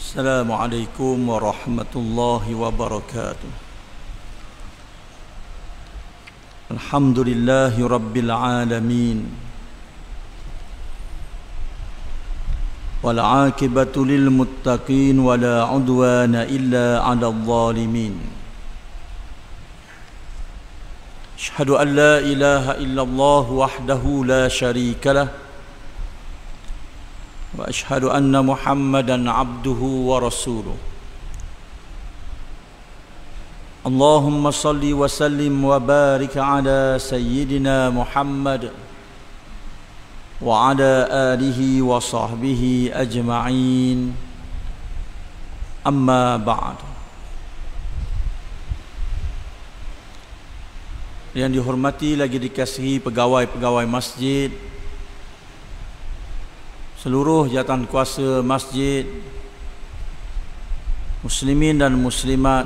Assalamualaikum warahmatullahi wabarakatuh. Alhamdulillahi rabbil alamin. Wal aqibatu lil muttaqin wala udwana illa 'alal zalimin. Asyhadu an la ilaha illallah wahdahu la syarika lah. Wa asyhadu anna Muhammadan abduhu wa rasuluh. Allahumma salli wa sallim wa barik ala sayyidina Muhammad wa ala alihi wa sahbihi ajma'in. Amma ba'd. Yang dihormati lagi dikasihi pegawai-pegawai masjid, seluruh jawatan kuasa masjid, muslimin dan muslimat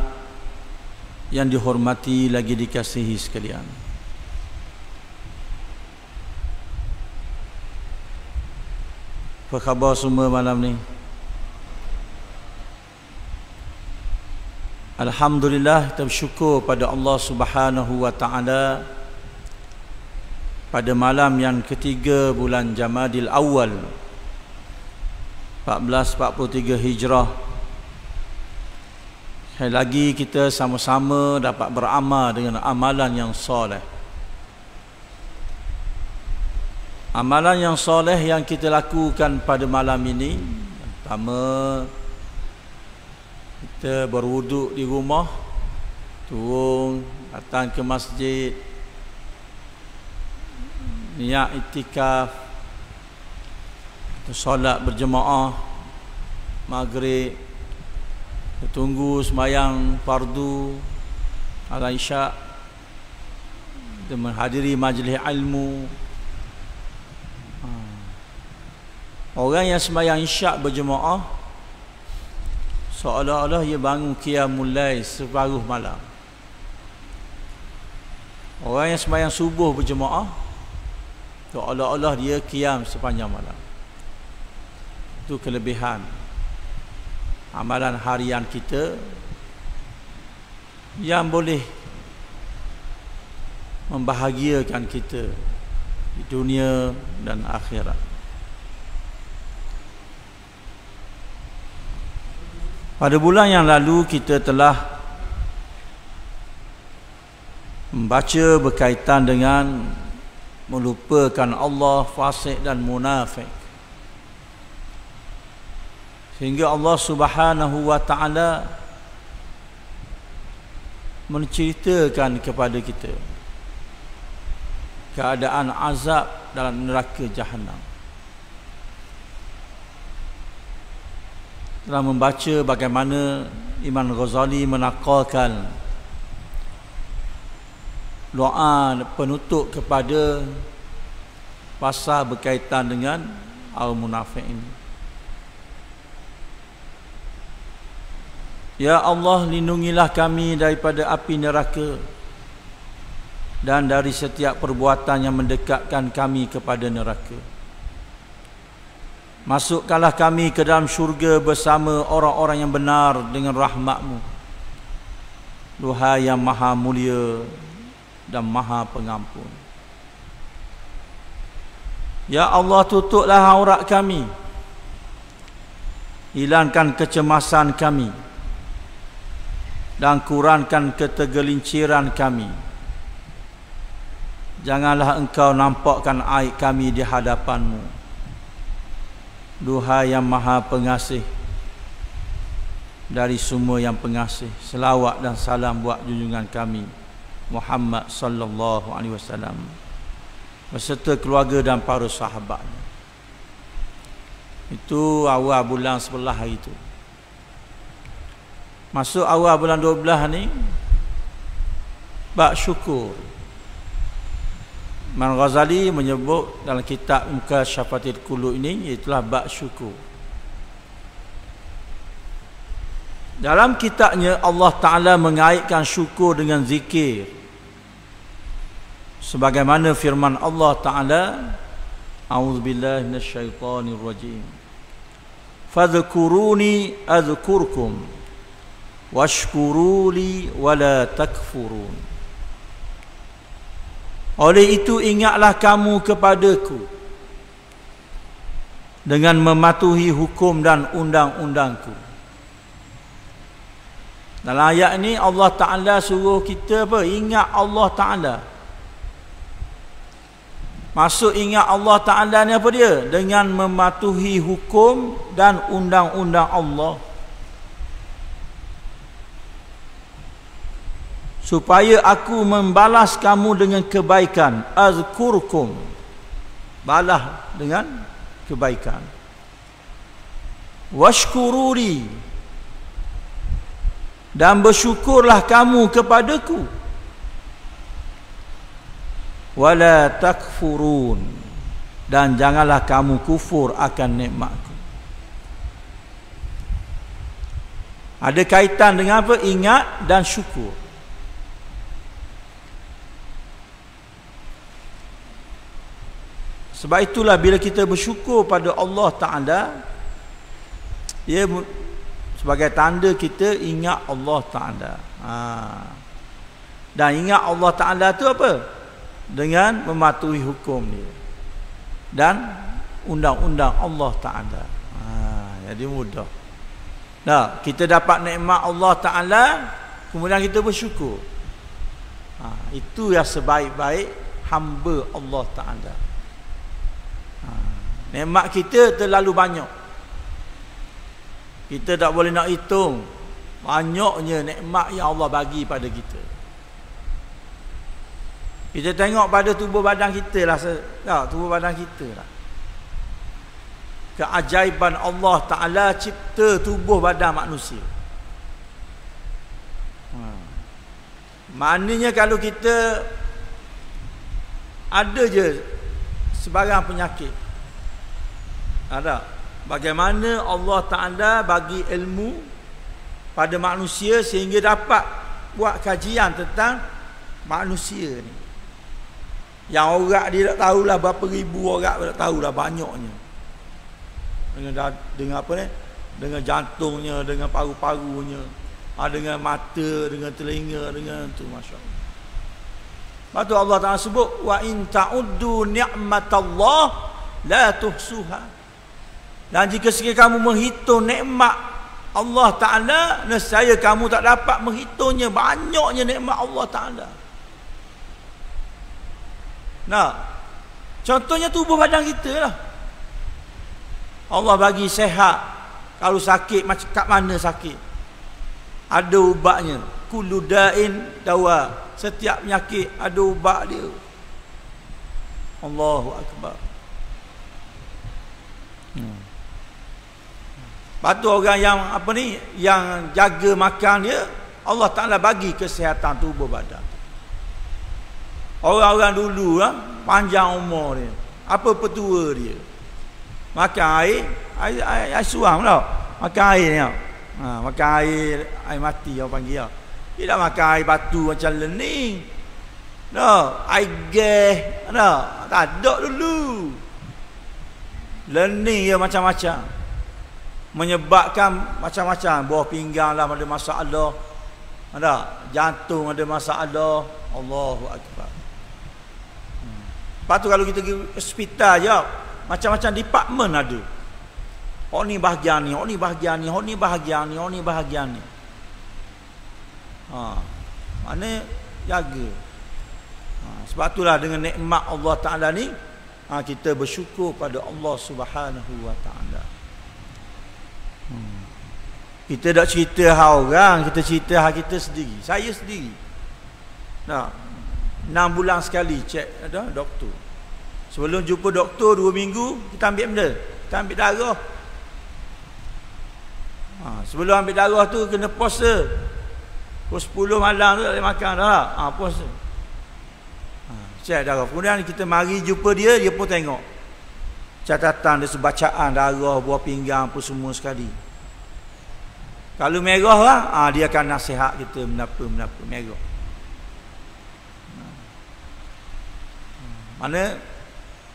yang dihormati lagi dikasihi sekalian. Apa khabar semua malam ni? Alhamdulillah, kita bersyukur pada Allah Subhanahu wa taala pada malam yang ketiga bulan Jamadil Awal 1443 Hijrah. Sekali lagi kita sama-sama dapat beramal dengan amalan yang soleh. Amalan yang soleh yang kita lakukan pada malam ini, pertama kita berwuduk di rumah, turun datang ke masjid, niat iktikaf, solat berjemaah maghrib, tunggu sembahyang fardu ala isyak, kita menghadiri majlis ilmu. Orang yang sembahyang isyak berjemaah seolah-olah ia bangun qiyamul lail separuh malam. Orang yang sembahyang subuh berjemaah seolah-olah dia qiyam sepanjang malam. Itu kelebihan amalan harian kita yang boleh membahagiakan kita di dunia dan akhirat. Pada bulan yang lalu kita telah membaca berkaitan dengan melupakan Allah, fasik dan munafik, sehingga Allah Subhanahu wa taala menceritakan kepada kita keadaan azab dalam neraka Jahannam. Telah membaca bagaimana Imam Ghazali menakalkan doa penutup kepada pasal berkaitan dengan al-munafiq ini. Ya Allah, lindungilah kami daripada api neraka dan dari setiap perbuatan yang mendekatkan kami kepada neraka. Masukkanlah kami ke dalam syurga bersama orang-orang yang benar dengan rahmat-Mu, Duhai yang maha mulia dan maha pengampun. Ya Allah, tutuplah aurat kami, hilangkan kecemasan kami dan kurangkan ketergelinciran kami. Janganlah Engkau nampakkan aib kami di hadapan-Mu, Duhai yang maha pengasih dari semua yang pengasih. Selawat dan salam buat junjungan kami Muhammad sallallahu alaihi wasallam beserta keluarga dan para sahabatnya. Itu awal bulan 11 hari itu. Masuk awal bulan 12 ni bab syukur. Imam Ghazali menyebut dalam kitab Mukasyafatul Qulub ini, itulah bab syukur. Dalam kitabnya Allah Ta'ala mengaitkan syukur dengan zikir, sebagaimana firman Allah Ta'ala, A'udzubillahi minasyaitonirrajim, fadhkuruni adhkurkum washkuruli wala takfurun. Oleh itu ingatlah kamu kepadaku dengan mematuhi hukum dan undang-undangku. Dalam ayat ini Allah Ta'ala suruh kita apa? Ingat Allah Ta'ala. Maksud ingat Allah Ta'ala ni apa dia? Dengan mematuhi hukum dan undang-undang Allah, supaya aku membalas kamu dengan kebaikan. Azkurkum, balas dengan kebaikan. Washkuruli, dan bersyukurlah kamu kepadaku. Wala takfurun, dan janganlah kamu kufur akan nikmatku. Ada kaitan dengan apa? Ingat dan syukur. Sebab itulah bila kita bersyukur pada Allah Ta'ala, ia sebagai tanda kita ingat Allah Ta'ala. Dan ingat Allah Ta'ala tu apa? Dengan mematuhi hukum dia dan undang-undang Allah Ta'ala. Jadi mudah. Nah, kita dapat nikmat Allah Ta'ala, kemudian kita bersyukur. Itu yang sebaik-baik hamba Allah Ta'ala. Nikmat kita terlalu banyak. Kita tak boleh nak hitung banyaknya nikmat yang Allah bagi pada kita. Kita tengok pada tubuh badan kita lah. Tubuh badan kita lah. Keajaiban Allah Ta'ala cipta tubuh badan manusia. Maknanya kalau kita ada je sebarang penyakit, ada, bagaimana Allah Ta'ala bagi ilmu pada manusia sehingga dapat buat kajian tentang manusia ni. Yang orang dia tak tahulah berapa ribu orang, tak tahulah banyaknya. Dengan apa ni? Dengan jantungnya, dengan paru-parunya, dengan mata, dengan telinga, dengan tu, masya-Allah. Lepas tu Allah Ta'ala sebut, wa in ta'uddu ni'matallah la tuhsuha. Dan jika sekiranya kamu menghitung nikmat Allah Ta'ala, nescaya kamu tak dapat menghitungnya. Banyaknya nikmat Allah Ta'ala. Nah, contohnya tubuh badan kita lah. Allah bagi sehat. Kalau sakit, macam kat mana sakit, ada ubatnya. Kullu da'in dawa. Setiap penyakit ada ubat dia. Allahu Akbar. Lepas tu orang yang apa ni, yang jaga makan dia, Allah Ta'ala bagi kesihatan tubuh badan. Orang-orang dulu lah, panjang umur dia, apa petua dia, makan air suam tau, makan air ni tau. Makan air mati orang panggil tau. Dia tak makan air batu macam lening, air gas, tak ada dulu. Lening dia macam-macam, menyebabkan macam-macam. Bawah pinggang lah ada masalah, jantung ada masalah. Allahu Akbar. Lepas tu kalau kita pergi hospital je, macam-macam department ada. Oh ni bahagian ni, oh ni bahagian ni, oh ni bahagian ni, oh ni bahagian ni. Mana jaga. Sebab itulah dengan nikmat Allah Ta'ala ni, kita bersyukur pada Allah Subhanahu Wa Ta'ala. Kita tak cerita hal orang, kita cerita hal kita sendiri. Saya sendiri 6 bulan sekali cek doktor. Sebelum jumpa doktor 2 minggu, kita ambil benda, kita ambil darah. Sebelum ambil darah tu kena puasa. Pukul 10 malam tu tak boleh makan dah. Puasa. Cek darah. Kemudian kita mari jumpa dia, dia pun tengok catatan dia, sebacaan darah, buah pinggang apa semua sekali. Kalau merah lah, dia akan nasihat kita menapa-menapa merah. Mana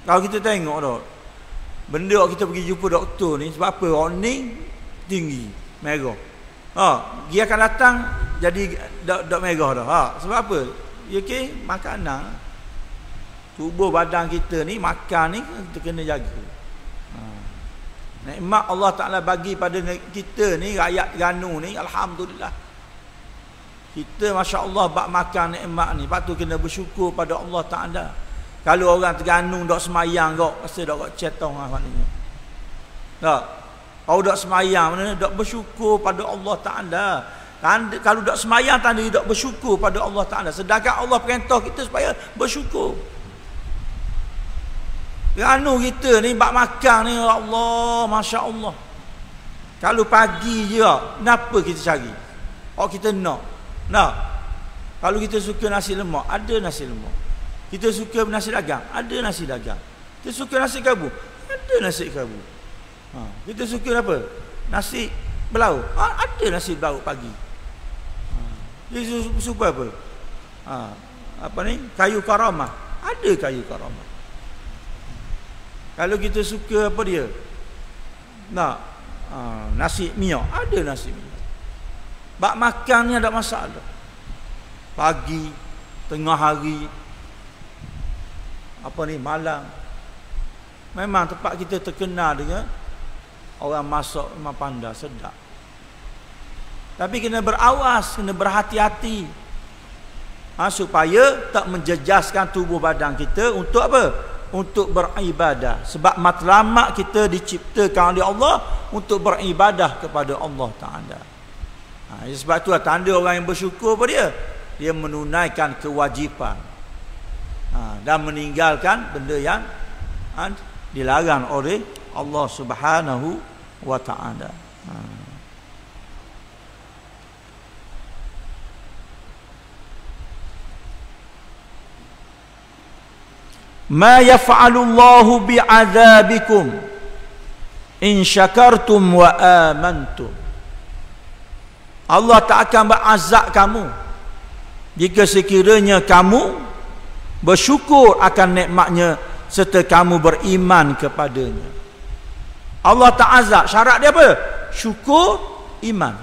kalau kita tengok dah, Benda kita pergi jumpa doktor ni sebab apa? Warning tinggi, merah. Dia akan datang jadi dok merah dah. Sebab apa? Ya makanan. Tubuh badan kita ni makan ni kita kena jaga. Nikmat Allah Taala bagi pada kita ni rakyat Terengganu ni, alhamdulillah. Kita masya-Allah bab makan nikmat ni, patut kena bersyukur pada Allah Taala. Kalau orang Terengganu dok semayang kok, rasa dok cetong maknanya. Tak. Kalau dok semayang mana dok bersyukur pada Allah Taala. Kalau dok semayang tanda dok bersyukur pada Allah Taala. Sedangkan Allah perintah kita supaya bersyukur. Terengganu kita ni bab makan ni Allah, masya-Allah. Kalau pagi je, kenapa kita cari? Kita nak. Kalau kita suka nasi lemak, ada nasi lemak. Kita suka nasi dagang, ada nasi dagang. Kita suka nasi kabu, ada nasi kabu. Kita suka apa? Nasi belauk, ada nasi belauk pagi. Kita suka apa? Apa ni? Kayu karamah, ada kayu karamah. Kalau kita suka apa dia? Nasi minyak, ada nasi minyak. Bak makan ni ada masalah. Pagi, tengah hari, malam. Memang tempat kita terkenal dengan orang masak memang pandai, sedap. Tapi kena berawas, kena berhati-hati. Supaya tak menjejaskan tubuh badan kita untuk apa? Untuk beribadah. Sebab matlamat kita diciptakan oleh Allah untuk beribadah kepada Allah Ta'ala. Sebab tu tanda orang yang bersyukur pada dia menunaikan kewajipan dan meninggalkan benda yang dilarang oleh Allah Subhanahu wa Ta'ala. Ma yaf'alullahu bi'adzabikum in syakartum wa amantum. Allah tak akan berazab kamu jika sekiranya kamu bersyukur akan nikmatnya serta kamu beriman kepadanya. Allah tak azab, syarat dia apa? Syukur, iman.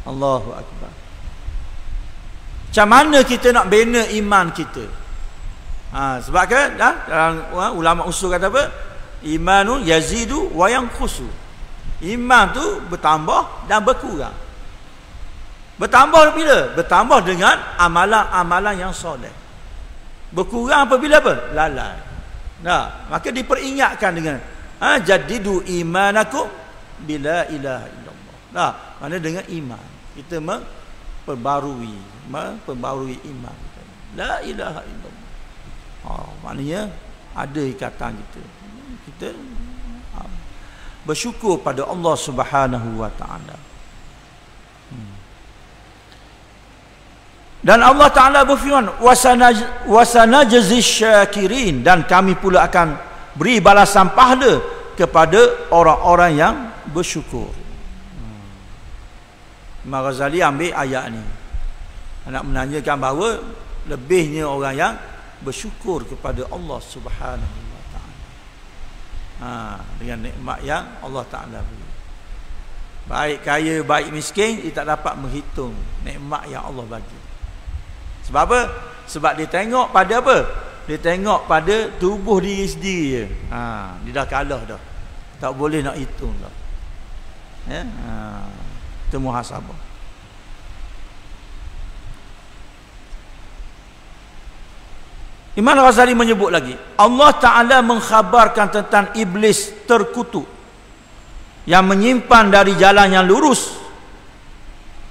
Allahu akbar. Macam mana kita nak bina iman kita? Sebab kan dalam ulama usul kata apa? Imanun yazidu wa yanqusu. Iman tu bertambah dan berkurang. Bertambah bila? Bertambah dengan amalan-amalan yang soleh. Berkurang apabila apa? Lalai. Maka diperingatkan dengan jadidu imanakum bila ilaha illallah. Mana dengan iman kita memperbarui iman. La ilaha illallah. Maknanya ada ikatan kita bersyukur pada Allah Subhanahu wa Ta'ala. Dan Allah Ta'ala berfirman, wasanajzi syakirin, dan kami pula akan beri balasan pahala kepada orang-orang yang bersyukur. Imam Ghazali ambil ayat ni nak menanyakan bahawa lebihnya orang yang bersyukur kepada Allah Subhanahu wa Ta'ala dengan nikmat yang Allah Ta'ala beri. Baik kaya, baik miskin, dia tak dapat menghitung nikmat yang Allah bagi. Sebab apa? Sebab dia tengok pada apa? Dia tengok pada tubuh diri sendiri je. Dia dah kalah dah. Tak boleh nak hitung dah. Itu muhasabah. Imam Ghazali menyebut lagi, Allah Ta'ala mengkhabarkan tentang iblis terkutuk yang menyimpan dari jalan yang lurus,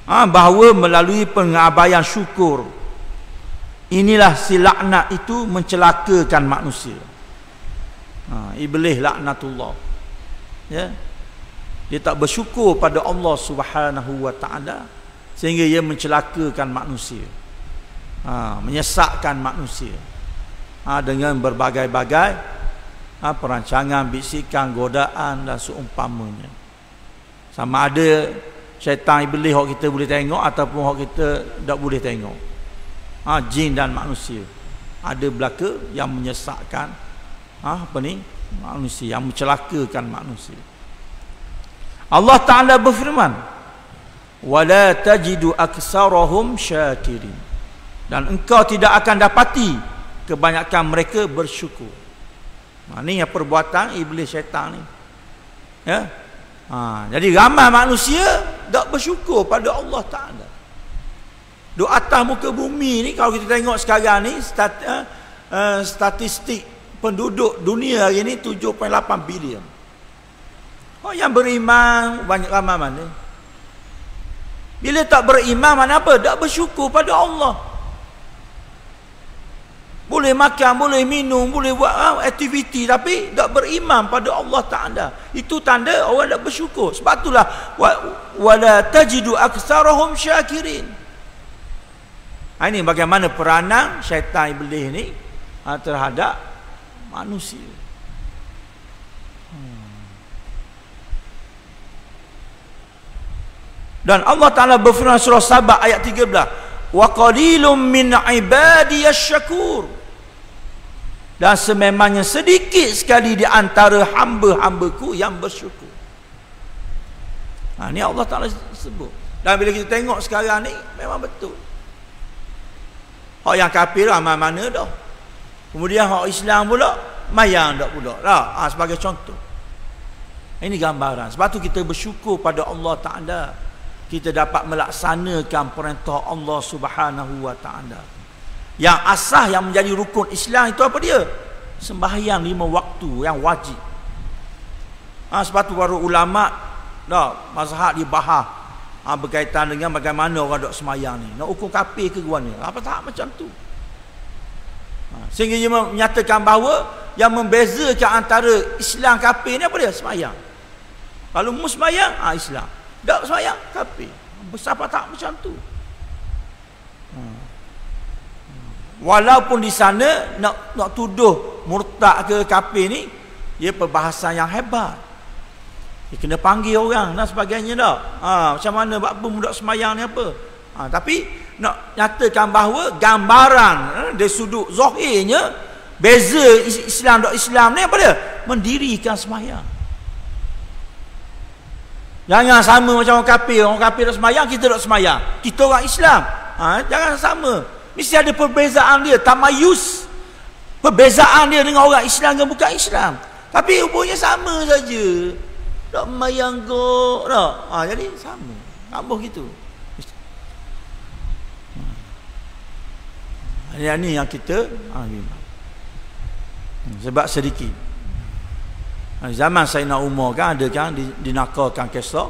bahawa melalui pengabaian syukur inilah si laknat itu mencelakakan manusia. Iblis laknatullah, dia tak bersyukur pada Allah Subhanahu wa Ta'ala sehingga ia mencelakakan manusia, menyesatkan manusia dengan berbagai-bagai perancangan, bisikan, godaan dan seumpamanya. Sama ada syaitan iblis hak kita boleh tengok ataupun hak kita tak boleh tengok. Jin dan manusia ada belaka yang menyesatkan manusia, yang mencelakakan manusia. Allah Ta'ala berfirman, wala tajidu aksarahum syakirin, dan engkau tidak akan dapati kebanyakan mereka bersyukur. Ini yang perbuatan iblis syaitan ni, ya. Jadi ramai manusia tak bersyukur pada Allah Ta'ala. Di atas muka bumi ni, kalau kita tengok sekarang ni statistik penduduk dunia hari ni 7.8 bilion. Yang beriman banyak ramai mana? Bila tak beriman, mana apa? Tak bersyukur pada Allah. Boleh makan, boleh minum, boleh buat aktiviti, tapi tak beriman pada Allah Ta'ala. Itu tanda orang tak bersyukur. Sebab itulah wala tajidu aktsarahum syakirin. Ini bagaimana peranan syaitan iblis ni terhadap manusia. Dan Allah Ta'ala berfirman surah Sabah ayat 13, wa qalilum min ibadiyasy syakur, dan sememangnya sedikit sekali di antara hamba-hambaku yang bersyukur. Ini Allah Ta'ala sebut. Dan bila kita tengok sekarang ni, memang betul. Hak yang kafir ramai mana dah. Kemudian hak Islam pula mayang dak pula lah. Sebagai contoh. Ini gambaran. Sebab tu kita bersyukur pada Allah Ta'ala, kita dapat melaksanakan perintah Allah Subhanahu wa Ta'ala. Yang asas yang menjadi rukun Islam itu apa dia? Sembahyang 5 waktu yang wajib. Sebab tu para ulama mazhab dibahas berkaitan dengan bagaimana orang dok sembahyang ni. Nak hukum kafir ke gimana? Apa tak macam tu? Sehingga dia menyatakan bahawa yang membezakan antara Islam kafir ni apa dia? Sembahyang. Kalau sembahyang, Islam. Tak sembahyang, kafir. Besapa tak macam tu? Walaupun di sana nak tuduh murtad ke kafir ni, dia perbahasan yang hebat. Dia kena panggil orang dan sebagainya dah. Macam mana buat apa budak sembahyang ni apa? Tapi nak nyatakan bahawa gambaran dari sudut zahirnya, beza Islam dok Islam ni apa dia? Mendirikan sembahyang. Jangan sama macam orang kafir. Orang kafir dok sembahyang, kita dok sembahyang. Kita orang Islam. Jangan sama. Mesti ada perbezaan dia, tamayus. Perbezaan dia dengan orang Islam dan bukan Islam. Tapi rupanya sama saja. Tak sembahyang kok, tak. Jadi sama. Tambah gitu. Ini yang kita sebab sedikit. Zaman Sayyidina Umar kan ada kan dinakalkan kisah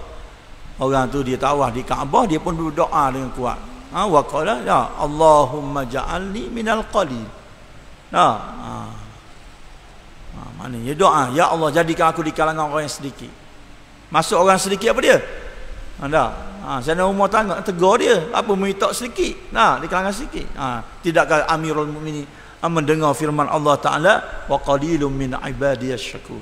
orang tu dia tawaf di Kaabah, dia pun berdoa dengan kuat. Wa qala ya Allahumma ja'alni minal qalil. Mana dia doa, ya Allah jadikan aku di kalangan orang yang sedikit. Masuk orang sedikit apa dia? Sayyidina Umar tegur dia, apa minta sedikit? Di kalangan sedikit. Tidakkah Amirul Mukminin mendengar firman Allah Ta'ala, wa qalilum min ibadiyasy syakur.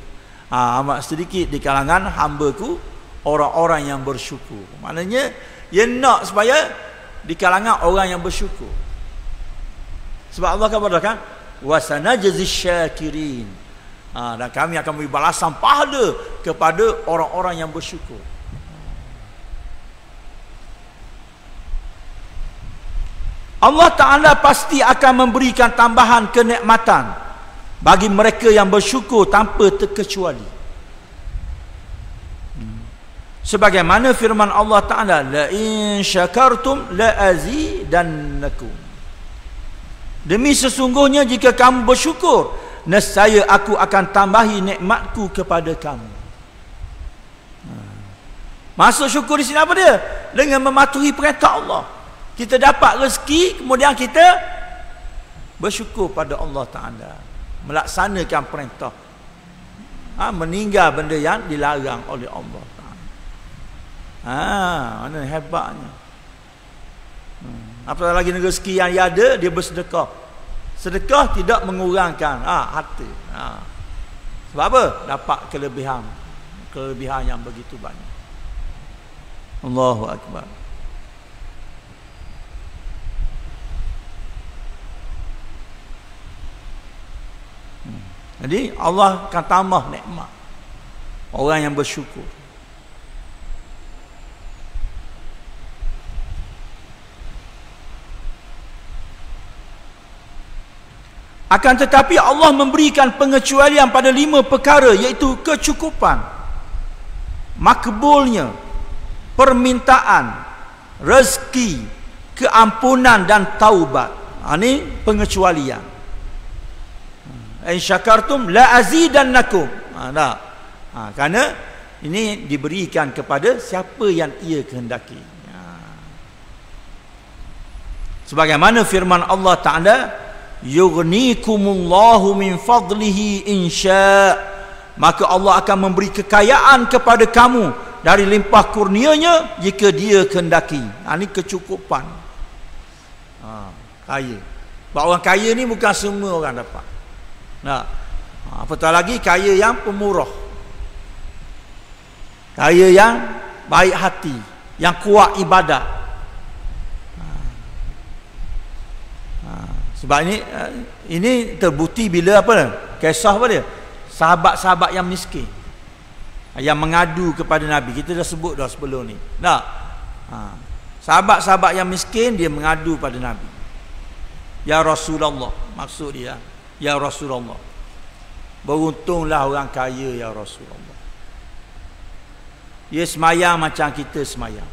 Amat sedikit di kalangan hamba-Ku orang-orang yang bersyukur. Maknanya dia nak supaya di kalangan orang yang bersyukur. Sebab Allah katakan wasanajzis syakirin. Dan kami akan memberi balasan pahala kepada orang-orang yang bersyukur. Allah Ta'ala pasti akan memberikan tambahan kenikmatan bagi mereka yang bersyukur tanpa terkecuali. Sebagaimana firman Allah Ta'ala, la in syakartum la azidannakum. Demi sesungguhnya jika kamu bersyukur, nescaya aku akan tambahi nikmatku kepada kamu. Masuk syukur di sini apa dia? Dengan mematuhi perintah Allah. Kita dapat rezeki, kemudian kita bersyukur pada Allah Ta'ala, melaksanakan perintah, meninggal benda yang dilarang oleh Allah Ta'ala. Mana hebatnya. Apatah lagi rezeki yang dia ada, dia bersedekah. Sedekah tidak mengurangkan harta. Sebab apa? Dapat kelebihan yang begitu banyak. Allahu Akbar. Jadi Allah akan tambah nikmat orang yang bersyukur. Akan tetapi Allah memberikan pengecualian pada 5 perkara, iaitu kecukupan, makbulnya permintaan, rezeki, keampunan dan taubat. Ini pengecualian. In syakartum la azidannakum. Kerana ini diberikan kepada siapa yang ia kehendaki. Sebagaimana firman Allah Ta'ala, yughnikumullahu min fadlihi insya, maka Allah akan memberi kekayaan kepada kamu dari limpah kurnianya jika dia kehendaki. Ini kecukupan. Kaya. Sebab orang kaya ni bukan semua orang dapat. Apatah lagi kaya yang pemurah, kaya yang baik hati, yang kuat ibadat. Sebab ini terbukti bila kisah apa dia? Sahabat-sahabat yang miskin yang mengadu kepada Nabi. Kita dah sebut dah sebelum ni. Sahabat-sahabat yang miskin dia mengadu pada Nabi. Ya Rasulullah, maksud dia, ya Rasulullah, beruntunglah orang kaya ya Rasulullah. Dia semayang macam kita semayang,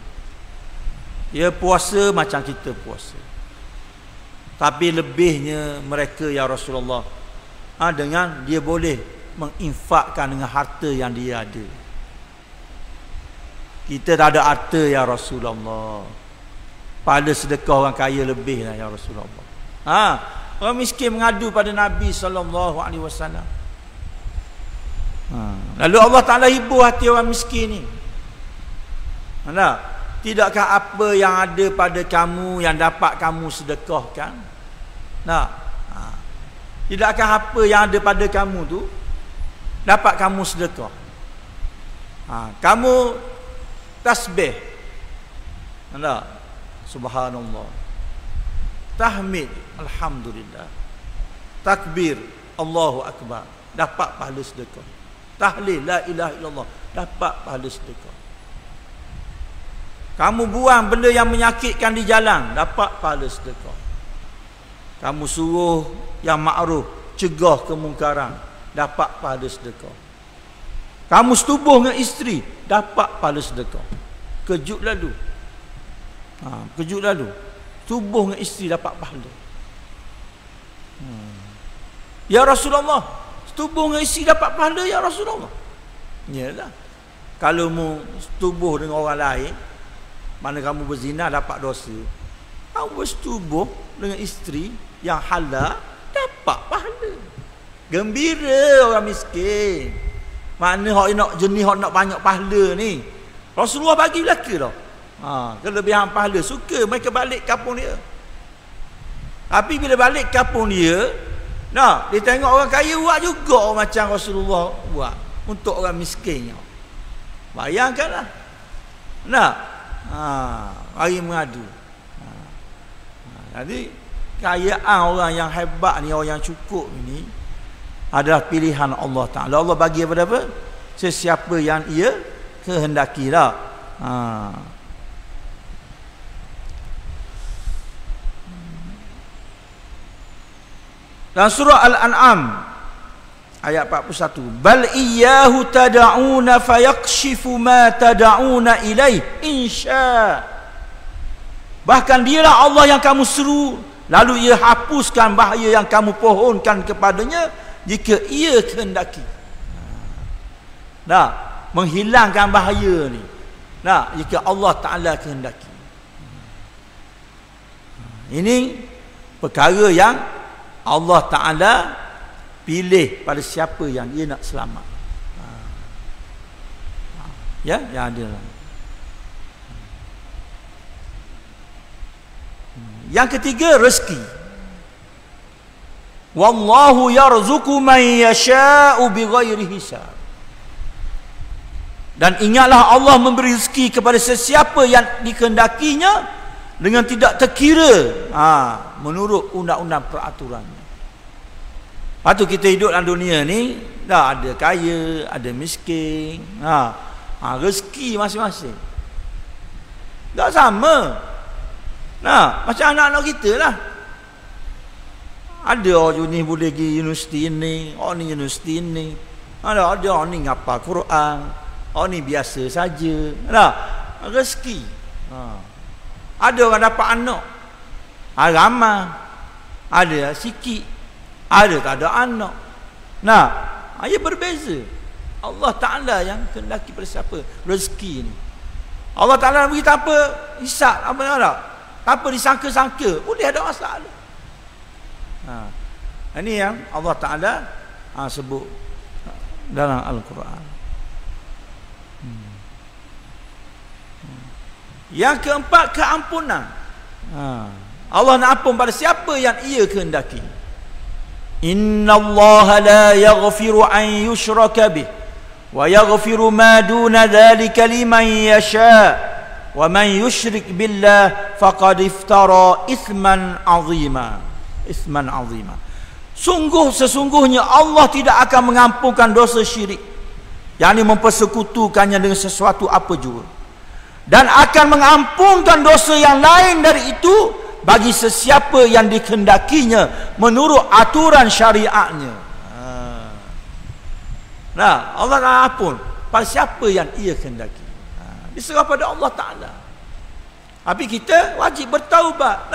dia puasa macam kita puasa, tapi lebihnya mereka ya Rasulullah dengan dia boleh menginfakkan dengan harta yang dia ada. Kita tak ada harta ya Rasulullah. Pada sedekah orang kaya lebih lah ya Rasulullah. Orang miskin mengadu pada Nabi SAW. Lalu Allah Ta'ala hibur hati orang miskin ni. Tidakkah apa yang ada pada kamu yang dapat kamu sedekahkan? Tidakkah apa yang ada pada kamu tu dapat kamu sedekah? Kamu tasbih, subhanallah, tahmid, alhamdulillah, takbir, Allahu akbar, dapat pahala sedekah. Tahlil, la ilaha illallah, dapat pahala sedekah. Kamu buang benda yang menyakitkan di jalan, dapat pahala sedekah. Kamu suruh yang ma'ruf, cegah kemungkaran, dapat pahala sedekah. Kamu setubuh dengan isteri, dapat pahala sedekah. Kejut lalu. Kejut lalu. Setubuh dengan isteri dapat pahala. Ya Rasulullah, setubuh dengan isteri dapat pahala ya Rasulullah. Yalah. Kalau mu setubuh dengan orang lain, mana kamu berzina dapat dosa. Kamu bersetubuh dengan isteri yang halal dapat pahala. Gembira orang miskin. Mana hak nak jenis hak nak banyak pahala ni. Rasulullah bagi belaka dah. Kelebihan pahala, suka mereka balik kampung dia. Tapi bila balik kampung dia, dia tengok orang kaya buat juga macam Rasulullah buat untuk orang miskinnya. Bayangkanlah. Mari mengadu. Jadi kekayaan orang yang hebat ni, orang yang cukup ni adalah pilihan Allah Ta'ala. Allah bagi kepada apa? Sesiapa yang ia kehendaki lah. Dan surah Al-An'am ayat 41, bal iyyahu tad'una fayakshifu ma tad'una ilaih insya. Bahkan dialah Allah yang kamu seru, lalu ia hapuskan bahaya yang kamu pohonkan kepadanya jika ia kehendaki. Menghilangkan bahaya ni jika Allah Ta'ala kehendaki. Ini perkara yang Allah Ta'ala pilih pada siapa yang dia nak selamat. Ya, yang ada. Yang ketiga, rezeki. Wallahu yarzuqu man yasha'u bighairi hisab. Dan ingatlah Allah memberi rezeki kepada sesiapa yang dikehendakinya dengan tidak terkira menurut undang-undang peraturannya. Lepas tu kita hidup dalam dunia ni, dah ada kaya, ada miskin. Rezeki masing-masing tak sama. Macam anak-anak kita lah. Ada orang ni boleh pergi universiti ni, orang ni universiti ni. Ada orang ni ngapal Quran, orang ni biasa saja. Rezeki. Ada orang dapat anak, ramai. Ada sikit, ada tak ada anak. Ia berbeza. Allah Ta'ala yang kehendaki pada siapa rezeki ni. Allah Ta'ala bagi tanpa hisap, tanpa disangka-sangka, boleh ada masalah. Ini yang Allah Ta'ala sebut dalam Al-Quran. Yang keempat, keampunan. Allah nak ampun pada siapa yang ia kehendaki. Innallaha la yaghfiru an yushraka bih wa yaghfiru ma duna dhalika liman yasha wa man yushrik billah faqad iftara ithman azima. Sesungguhnya Allah tidak akan mengampunkan dosa syirik, yakni mempersekutukannya dengan sesuatu apa juga, dan akan mengampunkan dosa yang lain dari itu bagi sesiapa yang dikehendakinya menurut aturan syariatnya. Allah akan ampun pada siapa yang ia kehendaki. Diserah pada Allah Ta'ala. Tapi kita wajib bertaubat,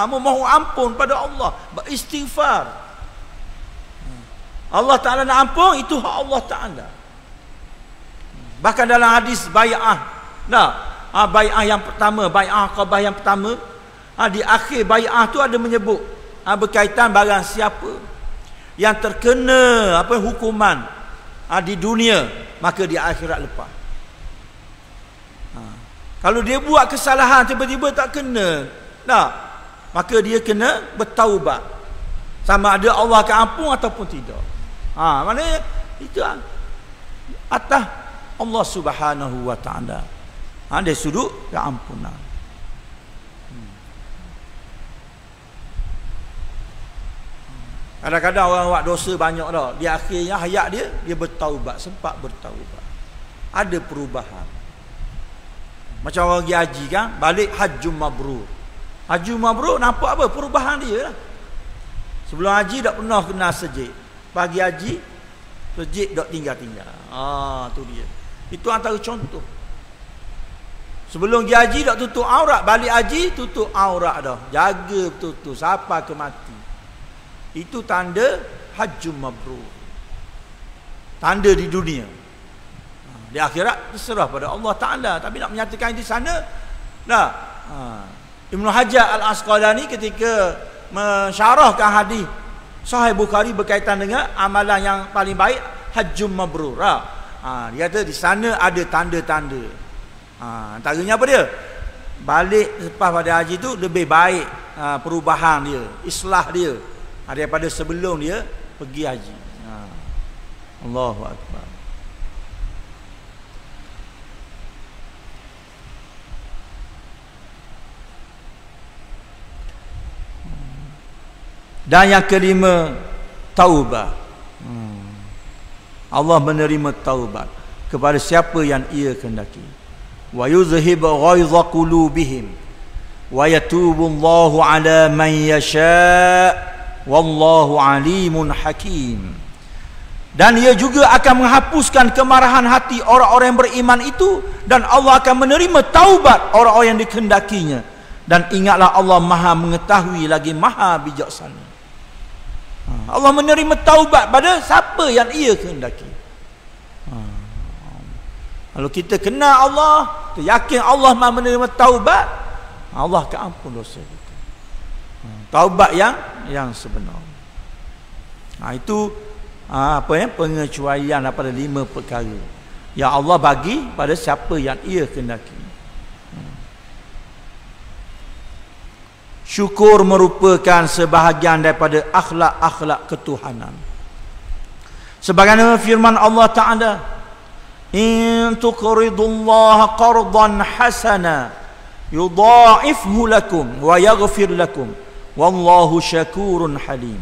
memohon ampun pada Allah, beristighfar. Allah Ta'ala nak ampun, itu hak Allah Ta'ala. Bahkan dalam hadis bai'ah, bai'ah yang pertama, bai'ah Aqabah yang pertama, di akhir bai'ah tu ada menyebut berkaitan barang siapa yang terkena hukuman di dunia, maka di akhirat lepas. Kalau dia buat kesalahan tiba-tiba tak kena, maka dia kena bertaubat. Sama ada Allah akan ampun ataupun tidak. Maknanya itu atas Allah Subhanahu wa Ta'ala. Dari sudut keampunan. Kadang-kadang orang buat dosa banyak dah, di akhirnya hayat dia bertaubat, sempat bertaubat. Ada perubahan. Macam orang pergi haji kan, balik hajjum mabrur. Hajjum mabrur nampak apa? Perubahan dia lah. Sebelum haji tak pernah kena sejid. Pagi haji, sejid tak tinggal-tinggal. Tu dia. Itu antara contoh. Sebelum pergi haji tak tutup aurat, balik haji tutup aurat dah. Jaga betul-betul sampai ke mati. Itu tanda hajjum mabrur. Tanda di dunia. Di akhirat terserah pada Allah Ta'ala. Tapi nak menyatakan di sana, Ibn Hajar Al-Asqalani ketika mensyarahkan hadis Sahih Bukhari berkaitan dengan amalan yang paling baik, hajjum mabrur. Dia kata di sana ada tanda-tanda. Antaranya apa dia? Balik lepas pada haji tu lebih baik perubahan dia, islah dia daripada sebelum dia pergi haji. Allahu Akbar. Dan yang kelima, taubat. Allah menerima taubat kepada siapa yang ia kehendaki. Wa yuzhibu ghaidha qulubihim wa yatubu Allahu ala man yasha wallahu alimun hakim. Dan ia juga akan menghapuskan kemarahan hati orang-orang yang beriman itu, dan Allah akan menerima taubat orang-orang yang dikehendakinya. Dan ingatlah Allah Maha mengetahui lagi Maha bijaksana. Allah menerima taubat pada siapa yang ia kehendaki. Kalau kita kenal Allah, kita yakin Allah Maha menerima taubat, Allah akan ampun dosa kita. Taubat yang sebenar. Itu pengecualian daripada 5 perkara yang Allah bagi pada siapa yang ia kehendaki. Syukur merupakan sebahagian daripada akhlak-akhlak ketuhanan. Sebagaimana firman Allah Ta'ala, in tuqridullaha qardan hasana yudha'ifhu lakum wa yaghfir lakum wallahu syakurun halim.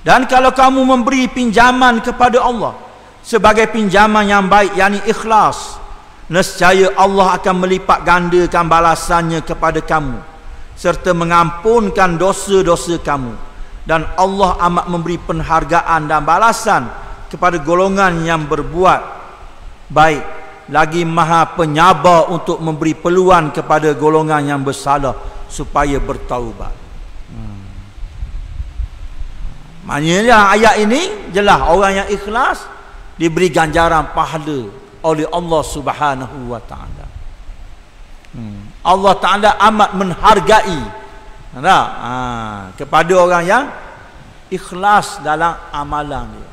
Dan kalau kamu memberi pinjaman kepada Allah sebagai pinjaman yang baik, yakni ikhlas, nescaya Allah akan melipat gandakan balasannya kepada kamu serta mengampunkan dosa-dosa kamu. Dan Allah amat memberi penghargaan dan balasan kepada golongan yang berbuat baik, lagi maha penyabar untuk memberi peluang kepada golongan yang bersalah supaya bertaubat. Maknanya ayat ini jelas orang yang ikhlas diberi ganjaran pahala oleh Allah Subhanahu wa taala. Allah Taala amat menghargai kepada orang yang ikhlas dalam amalan dia.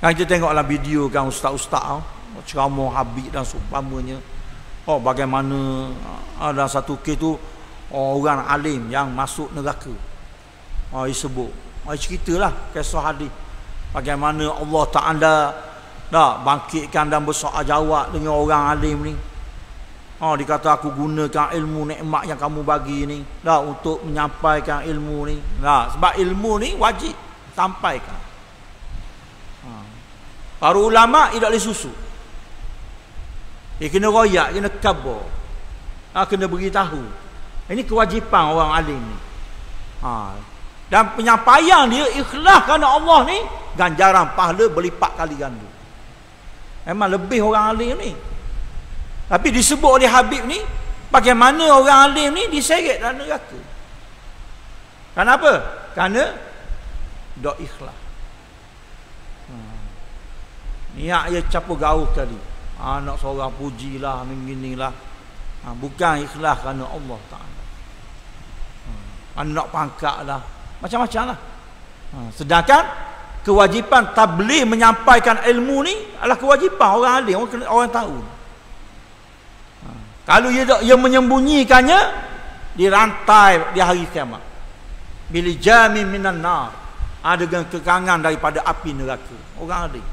Kan kita tengoklah video kan ustaz-ustaz ceramah Habib dan seumpamanya. Bagaimana ada satu kes tu orang alim yang masuk neraka. Disebut. Ceritalah kisah hadis. Bagaimana Allah Taala bangkitkan dan bersoal jawab dengan orang alim ni. Dikata aku gunakan ilmu nikmat yang kamu bagi ni untuk menyampaikan ilmu ni. Sebab ilmu ni wajib sampaikan. Para ulama tidak boleh susu. Kena royak, kena khabar. Kena beritahu. Ini kewajipan orang alim ni. Dan penyampaian dia ikhlas kerana Allah ni, ganjaran pahala berlipat kali ganda. Memang lebih orang alim ni. Tapi disebut oleh Habib ni, bagaimana orang alim ni diseret dalam neraka. Kenapa? Kerana dok ikhlas. Niat dia capur gaul kali. Nak seorang pujilah, beginilah. Bukan ikhlas kerana Allah Taala. Nak pangkat lah, macam-macam lah. Sedangkan kewajipan tabligh menyampaikan ilmu ni adalah kewajipan orang alim, orang tahu. Kalau ia menyembunyikannya, dirantai di hari kiamat. Bil jami minan nar. Dengan kekangan daripada api neraka. Orang alim.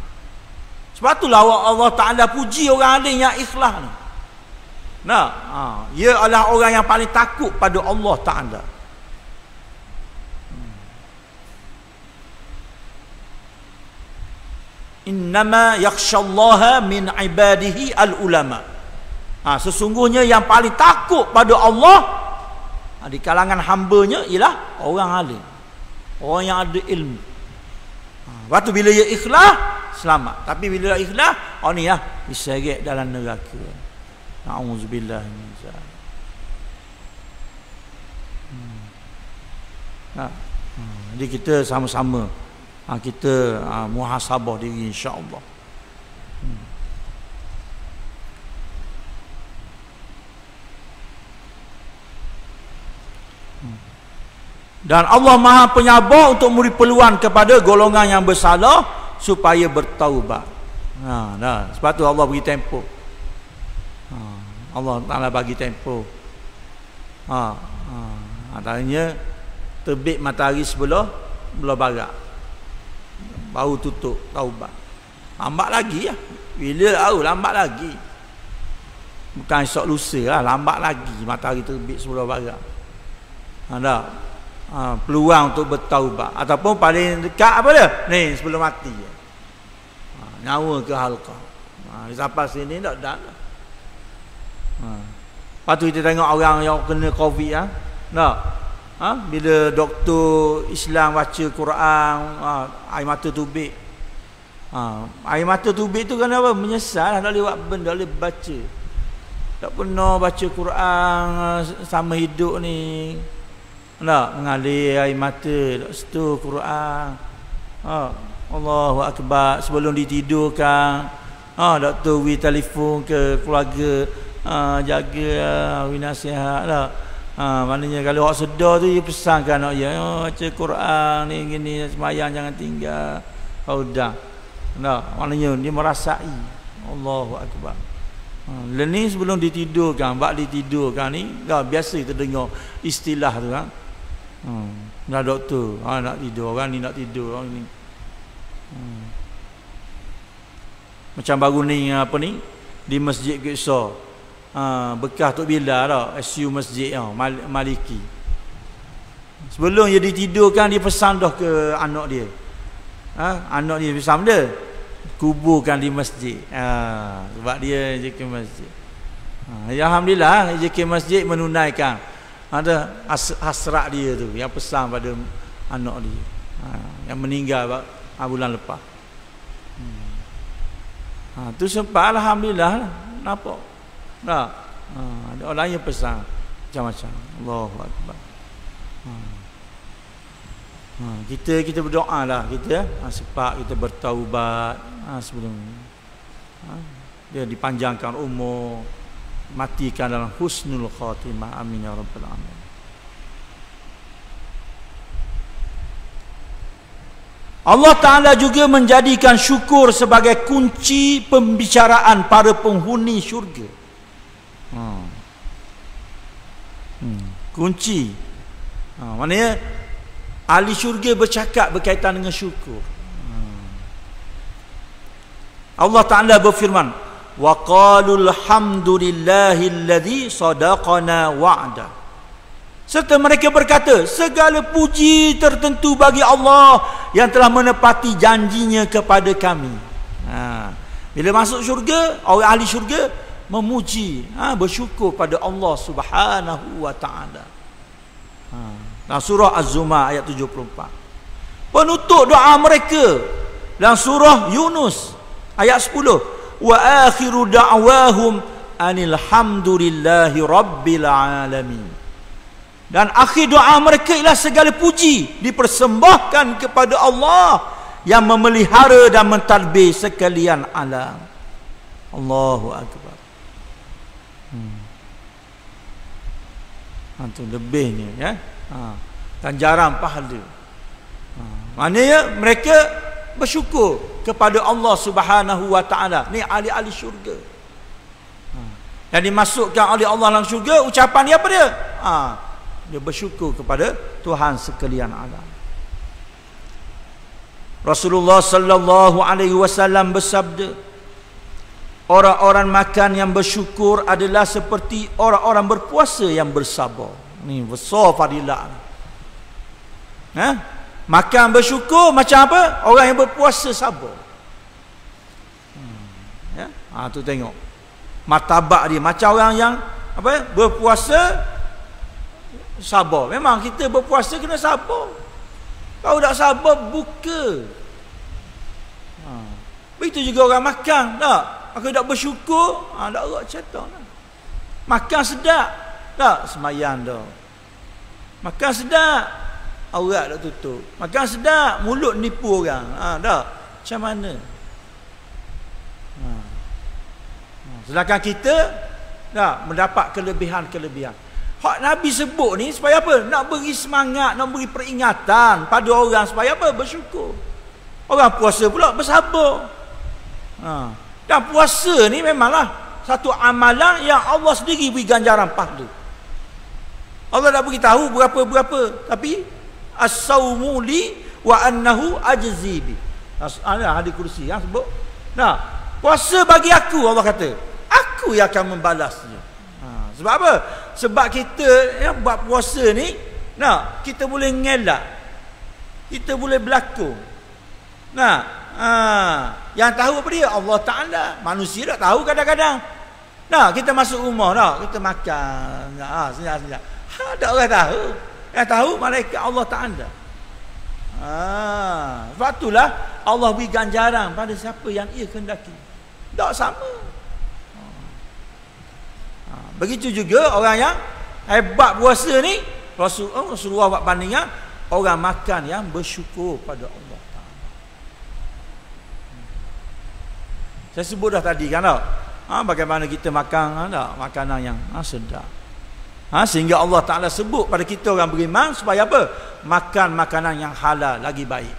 Sebab itulah Allah Taala puji orang alim yang ikhlas ni. Ia adalah orang yang paling takut pada Allah Taala. Innama yakhshallaha min ibadihi al-ulama. Sesungguhnya yang paling takut pada Allah di kalangan hambanya ialah orang alim, orang yang ada ilmu. Waktu bila ia ikhlas, selamat. Tapi bila ikhlas, ni diseret dalam neraka. Na'udzubillah min zalik. Jadi kita sama-sama kita muhasabah diri, insya-Allah. Dan Allah Maha Penyabar untuk memberi peluang kepada golongan yang bersalah supaya bertaubat. Sebab tu Allah bagi tempoh. Allah Taala bagi tempoh. Antaranya terbit matahari sebelah barat, baru tutup taubat. Lambat lagi lah. Bila tahu lambat lagi. Bukan esok lusa lah, lambat lagi matahari terbit sebelah barat. Peluang untuk bertaubat. Ataupun paling dekat apa dia? Ni sebelum mati. Nyawa ke halqah. Sampai sini tak dah. Lepas tu kita tengok orang yang kena Covid bila doktor Islam baca Quran, air mata tubik. Air mata tubik tu kenapa? Menyesal tak boleh buat benda, tak boleh baca. Tak pernah baca Quran sama hidup ni. Mengalir air mata, tak setu Quran. Allahu Akbar. Sebelum ditidurkan, doktor wi telefon ke keluarga, jaga wi nasihat lah. Maknanya kalau awak sedar tu, dia pesankan anak dia, baca Quran ni gini, sembahyang jangan tinggal. Dah. Maknanya dia merasai. Allahu Akbar. Ni sebelum ditidurkan, bak ditidurkan ni, biasa kita dengar istilah tu kan. Doktor, nak tidur, orang ni nak tidur, orang ni. Macam baru ni di Masjid Qisar, bekas Tok Bilal SU masjid Maliki. Sebelum dia ditidurkan, dia pesan dah ke anak dia. Anak dia pesan dia, kuburkan di masjid. Sebab dia rezeki masjid. Alhamdulillah, rezeki masjid menunaikan ada hasrat dia tu, yang pesan pada anak dia, yang meninggal bulan lepas. Tu sempat, alhamdulillah, nampak tak? Ada orang lain yang pesan macam-macam. Allahu Akbar. Kita berdoa lah, kita sempat kita bertaubat sebelum dia dipanjangkan umur, matikan dalam husnul khatimah. Amin ya rabbal alamin. Allah Ta'ala juga menjadikan syukur sebagai kunci pembicaraan para penghuni syurga. Kunci. Maknanya ahli syurga bercakap berkaitan dengan syukur. Allah Ta'ala berfirman, wa qalul hamdulillahilladzi sadaqana wa'da. Serta mereka berkata, segala puji tertentu bagi Allah yang telah menepati janjinya kepada kami. Bila masuk syurga, orang ahli syurga memuji, bersyukur pada Allah Subhanahu wa Ta'ala. Dalam surah Az-Zumar ayat 74. Penutup doa mereka dalam surah Yunus ayat 10, wa akhiru da'wahum anil hamdulillahi rabbil alamin. Dan akhir doa mereka ialah segala puji dipersembahkan kepada Allah yang memelihara dan mentadbir sekalian alam. Allahu Akbar. Itu lebihnya, ya. Ganjaran pahala. Maknanya mereka bersyukur kepada Allah Subhanahu wa Ta'ala. Ni ahli-ahli syurga. Yang dimasukkan oleh Allah dalam syurga, ucapan dia apa dia? Dia bersyukur kepada Tuhan sekalian alam. Rasulullah sallallahu alaihi wasallam bersabda, orang-orang makan yang bersyukur adalah seperti orang-orang berpuasa yang bersabar. Ni besar fadilah. Makan bersyukur macam apa? Orang yang berpuasa sabar. Tu tengok martabat dia macam orang yang berpuasa sabar. Memang kita berpuasa kena sabar. Kalau tak sabar, buka. Begitu juga orang makan, tak? Kalau tak bersyukur, tak erat cetak lah. Makan sedap, tak? Semayang dah. Makan sedap, aurat tak tutup. Makan sedap, mulut nipu orang. Tak? Macam mana? Sedangkan kita tak mendapat kelebihan-kelebihan. Hak Nabi sebut ni supaya apa? Nak beri semangat, nak beri peringatan pada orang supaya apa? Bersyukur. Orang puasa pula bersabar. Dan puasa ni memanglah satu amalan yang Allah sendiri beri ganjaran pahala. Allah dah beritahu berapa-berapa, tapi as-saumu li wa annahu ajzi bi. Hadis kursi yang sebut. Nah, puasa bagi aku, Allah kata, aku yang akan membalasnya. Sebab apa? Sebab kita yang buat puasa ni, kita boleh ngelak, kita boleh berlakon. Yang tahu apa dia? Allah Ta'ala. Manusia tak tahu kadang-kadang. Kita masuk rumah, kita makan, senyap-senyap. Tak orang tahu. Yang tahu malaikat Allah Ta'ala. Sebab itulah Allah beri ganjaran pada siapa yang ia kehendaki. Tak sama. Begitu juga orang yang hebat puasa ni, Rasulullah buat bandingan orang makan yang bersyukur pada Allah Ta'ala. Saya sebut dah tadi kan tak? Bagaimana kita makan makanan yang sedap. Sehingga Allah Ta'ala sebut pada kita orang beriman supaya apa? Makan makanan yang halal lagi baik.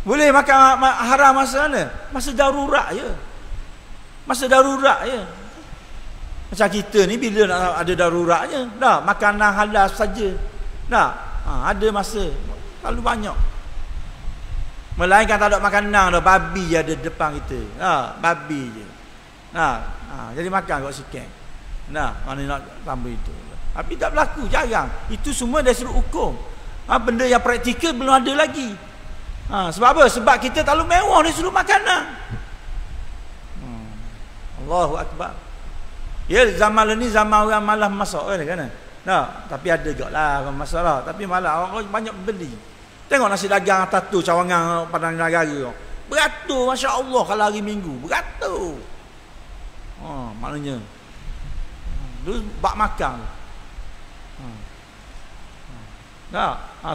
Boleh makan haram masa mana? Masa darurat je. Masa darurat je. Macam kita ni bila nak ada daruratnya, makanan halal saja. Ada masa terlalu banyak. Melainkan tak ada makanan dah, babi je ada depan kita. Babi je. Jadi makan kat sikit. Mana nak tambah itu. Tapi tak berlaku, jarang. Itu semua dari sudut hukum. Benda yang praktikal belum ada lagi. Sebab apa? Sebab kita terlalu mewah dari sudut makanan. Allahu Akbar. Ya, zaman ni zaman orang malas masak kan. Tapi ada juga lah orang masak lah. Tapi malah orang banyak beli. Tengok nasi dagang atas tu cawangan Padang Negara. Beratur, Masya Allah, kalau hari Minggu. Beratur. Maknanya dulu bak makan.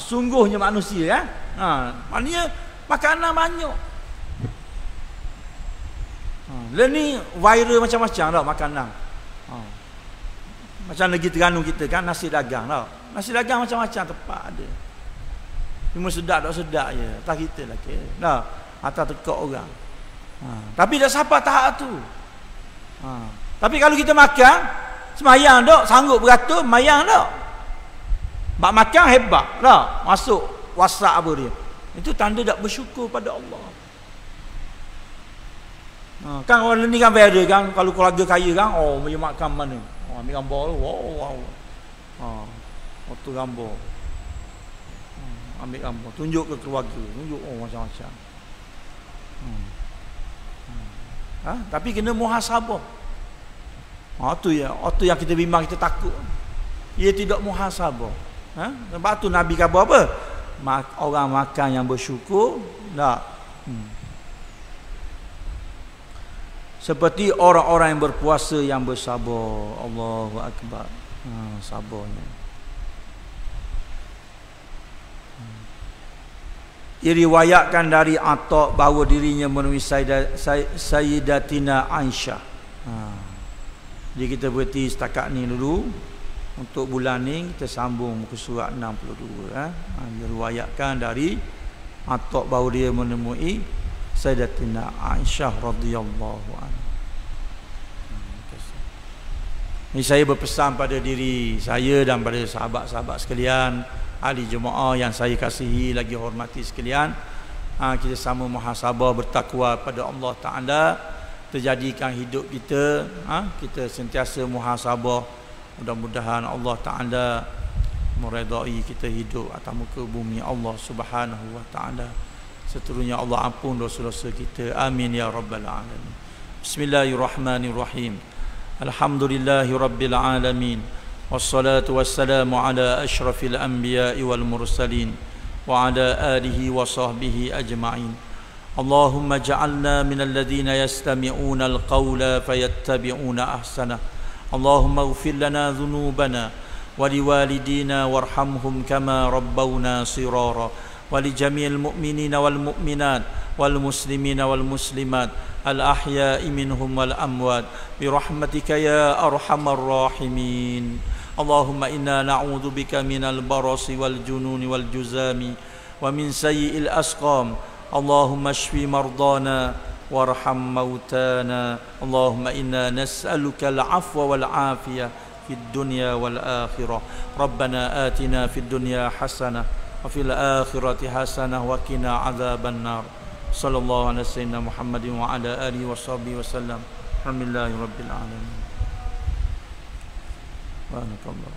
Sungguhnya manusia maknanya makanan banyak. Ni viral macam-macam dah makanan. Macam negeri Terengganu kita kan nasi dagang dah. Nasi dagang macam-macam tempat ada. Cuma sedap tak sedap je. Tak kita lah ke. Atas tekak orang. Tapi dah siapa tahap tu. Tapi kalau kita makan semayang tak, sanggup beratur, mayang tak. Bak makan hebat tak. Masuk WhatsApp apa dia. Itu tanda tak bersyukur pada Allah. Kan orang ni kan viral kan, kalau keluarga kaya kan, dia makan mana? Ambil gambar tu, wow. Foto gambar. Ambil gambar, tunjuk ke keluarga, tunjuk macam-macam. Tapi kena muhasabah. Tu yang kita bimbang, kita takut. Ia tidak muhasabah. Sebab tu Nabi kata apa? Orang makan yang bersyukur tak. Seperti orang-orang yang berpuasa yang bersabar. Allahu Akbar. Sabarnya. Diriwayatkan dari Atta bahawa dirinya menemui Sayyidatina Aisyah. Jadi kita berhenti setakat ni dulu. Untuk bulan ni kita sambung muka surat 62. Diriwayatkan dari Atta bahawa dia menemui Sayyidatina Aisyah radhiyallahu anha. Ini saya berpesan pada diri saya dan pada sahabat-sahabat sekalian, ahli jemaah yang saya kasihi lagi hormati sekalian. Kita sama muhasabah, bertakwa pada Allah Ta'ala. Terjadikan hidup kita, kita sentiasa muhasabah. Mudah-mudahan Allah Ta'ala meredai kita hidup atas muka bumi Allah Subhanahu Wa Ta'ala. Seterusnya Allah ampun dosa-dosa kita. Amin ya rabbal alamin. Bismillahirrahmanirrahim. Alhamdulillahi rabbil alamin. Wassalatu wassalamu ala asyrafil anbiya'i wal mursalin wa ala alihi wa sahbihi ajma'in. Allahumma ja'alna minal ladzina yastami'una al-qawla fayattabi'una ahsana. Allahumma ighfir lana dhunubana wa liwalidina warhamhum kama rabbawna sirara. ولجميع المؤمنين والمؤمنات والمسلمين والمسلمات الأحياء منهم والأموات برحمتك يا أرحم الراحمين. اللهم إنا نعوذ بك من البرص والجنون والجزام ومن سيء الأسقام. اللهم اشف مرضانا وارحم موتانا. اللهم إنا نسألك العفو والعافية في الدنيا والآخرة. ربنا آتنا في الدنيا حسنة وفي الآخرة حسنة وقنا عذاب النار. صلى الله على سيدنا محمد وعلى آله وصحبه وسلم. الحمد لله رب العالمين. بارك الله.